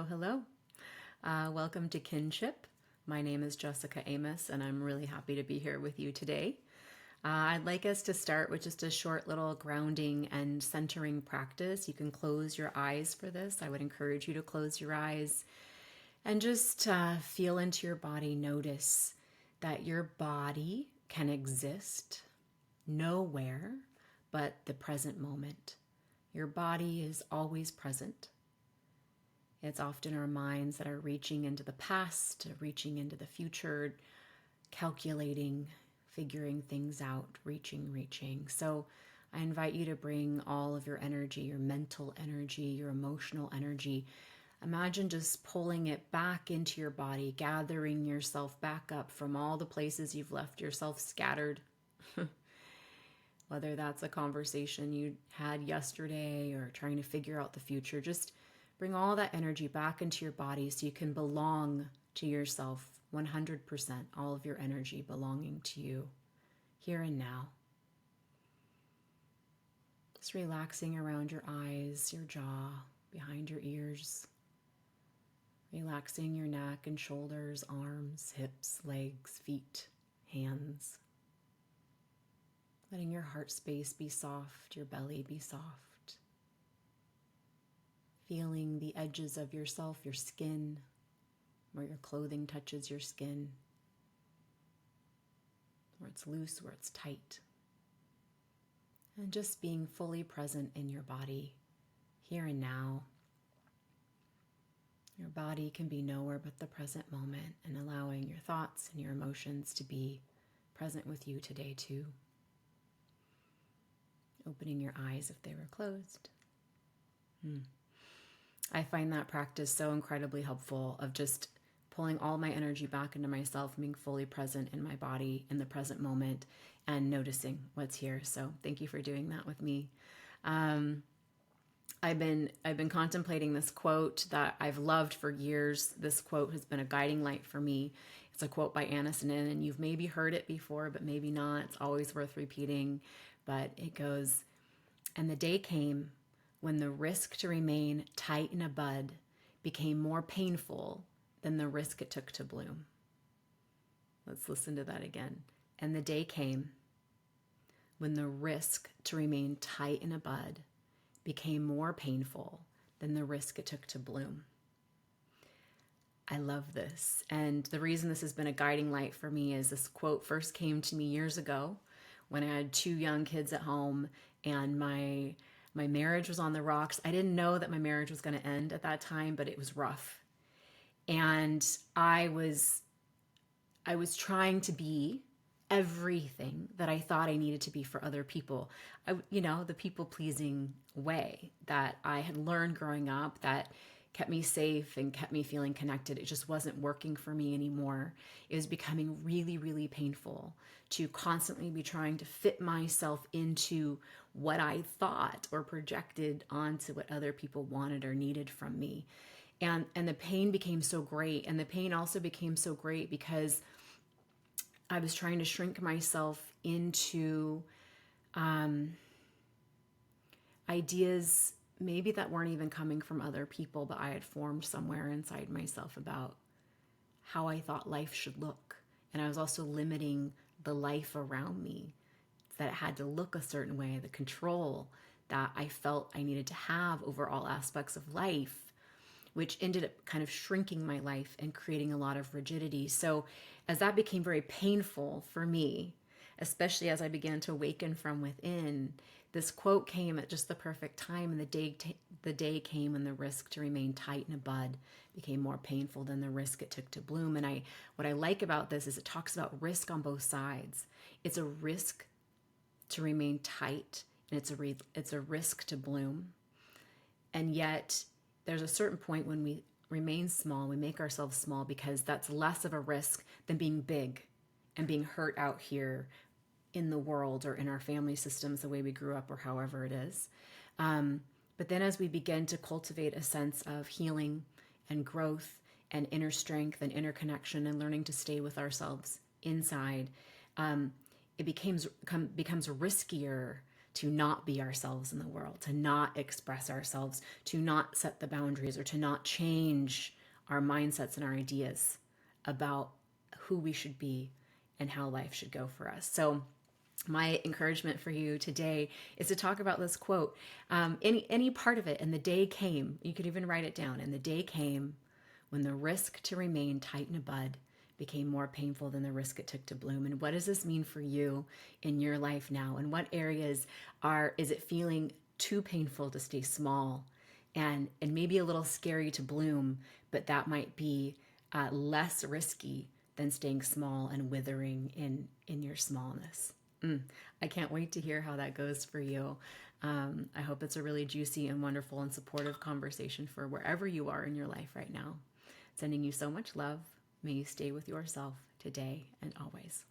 Hello, hello. Welcome to Kinship. My name is Jessica Amos, and I'm really happy to be here with you today. I'd like us to start with just a short little grounding and centering practice. You can close your eyes for this. I would encourage you to close your eyes and just feel into your body. Notice that your body can exist nowhere but the present moment. Your body is always present. It's often our minds that are reaching into the past, reaching into the future, calculating, figuring things out, reaching. So I invite you to bring all of your energy, your mental energy, your emotional energy. Imagine just pulling it back into your body, gathering yourself back up from all the places you've left yourself scattered. Whether that's a conversation you had yesterday or trying to figure out the future, just bring all that energy back into your body so you can belong to yourself 100%, all of your energy belonging to you here and now. Just relaxing around your eyes, your jaw, behind your ears. Relaxing your neck and shoulders, arms, hips, legs, feet, hands. Letting your heart space be soft, your belly be soft. Feeling the edges of yourself, your skin, where your clothing touches your skin, where it's loose, where it's tight. And just being fully present in your body, here and now. Your body can be nowhere but the present moment, and allowing your thoughts and your emotions to be present with you today too. Opening your eyes if they were closed. I find that practice so incredibly helpful of just pulling all my energy back into myself, being fully present in my body in the present moment and noticing what's here. So thank you for doing that with me. I've been contemplating this quote that I've loved for years. This quote has been a guiding light for me. It's a quote by Anna Sinin, and you've maybe heard it before, but maybe not. It's always worth repeating. But it goes, "And the day came when the risk to remain tight in a bud became more painful than the risk it took to bloom." Let's listen to that again. "And the day came when the risk to remain tight in a bud became more painful than the risk it took to bloom." I love this. And the reason this has been a guiding light for me is this quote first came to me years ago when I had 2 young kids at home and my marriage was on the rocks. I didn't know that my marriage was going to end at that time, but it was rough. And I was trying to be everything that I thought I needed to be for other people. The people-pleasing way that I had learned growing up that kept me safe and kept me feeling connected. It just wasn't working for me anymore. It was becoming really, really painful to constantly be trying to fit myself into what I thought or projected onto what other people wanted or needed from me. And the pain became so great. And the pain also became so great because I was trying to shrink myself into ideas maybe that weren't even coming from other people, but I had formed somewhere inside myself about how I thought life should look. And I was also limiting the life around me, that it had to look a certain way, the control that I felt I needed to have over all aspects of life, which ended up kind of shrinking my life and creating a lot of rigidity. So as that became very painful for me, especially as I began to awaken from within, this quote came at just the perfect time, and the day came when the risk to remain tight in a bud became more painful than the risk it took to bloom. And what I like about this is it talks about risk on both sides. It's a risk to remain tight, and it's a risk to bloom. And yet there's a certain point when we remain small, we make ourselves small, because that's less of a risk than being big and being hurt out here in the world or in our family systems, the way we grew up or however it is. But then as we begin to cultivate a sense of healing and growth and inner strength and inner connection and learning to stay with ourselves inside, it becomes riskier to not be ourselves in the world, to not express ourselves, to not set the boundaries, or to not change our mindsets and our ideas about who we should be and how life should go for us. So my encouragement for you today is to talk about this quote, any part of it. And the day came, you could even write it down, and the day came when the risk to remain tight in a bud became more painful than the risk it took to bloom. And what does this mean for you in your life now? And what areas is it feeling too painful to stay small, and maybe a little scary to bloom, but that might be less risky than staying small and withering in your smallness? I can't wait to hear how that goes for you. I hope it's a really juicy and wonderful and supportive conversation for wherever you are in your life right now. Sending you so much love. May you stay with yourself today and always.